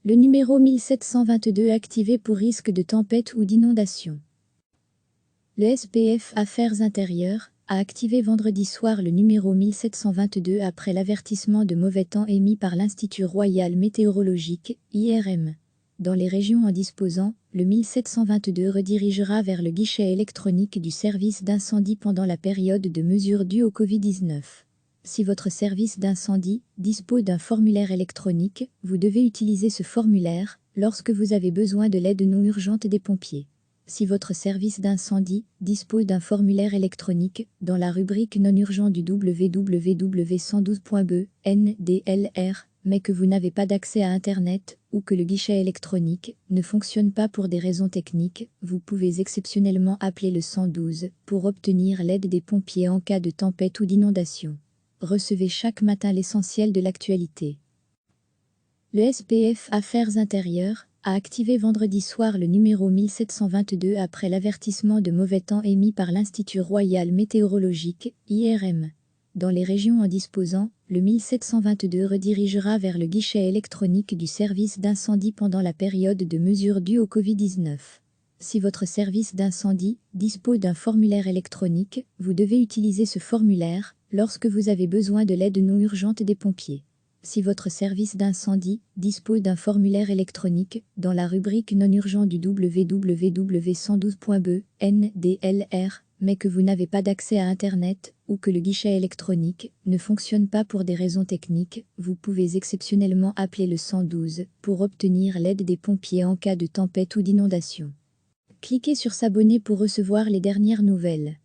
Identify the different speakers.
Speaker 1: Le numéro 1722 activé pour risque de tempête ou d'inondation. Le SPF Affaires intérieures a activé vendredi soir le numéro 1722 après l'avertissement de mauvais temps émis par l'Institut royal météorologique, IRM. Dans les régions en disposant, le 1722 redirigera vers le guichet électronique du service d'incendie pendant la période de mesure due au Covid-19. Si votre service d'incendie dispose d'un formulaire électronique, vous devez utiliser ce formulaire lorsque vous avez besoin de l'aide non urgente des pompiers. Si votre service d'incendie dispose d'un formulaire électronique, dans la rubrique non urgent du www.112.be, NDLR, mais que vous n'avez pas d'accès à Internet, ou que le guichet électronique ne fonctionne pas pour des raisons techniques, vous pouvez exceptionnellement appeler le 112 pour obtenir l'aide des pompiers en cas de tempête ou d'inondation. Recevez chaque matin l'essentiel de l'actualité. Le SPF Affaires intérieures a activé vendredi soir le numéro 1722 après l'avertissement de mauvais temps émis par l'Institut royal météorologique, IRM. Dans les régions en disposant, le 1722 redirigera vers le guichet électronique du service d'incendie pendant la période de mesure due au Covid-19. Si votre service d'incendie dispose d'un formulaire électronique, vous devez utiliser ce formulaire lorsque vous avez besoin de l'aide non urgente des pompiers. Si votre service d'incendie dispose d'un formulaire électronique, dans la rubrique non urgent du www.112.be, NDLR, mais que vous n'avez pas d'accès à Internet, ou que le guichet électronique ne fonctionne pas pour des raisons techniques, vous pouvez exceptionnellement appeler le 112 pour obtenir l'aide des pompiers en cas de tempête ou d'inondation. Cliquez sur s'abonner pour recevoir les dernières nouvelles.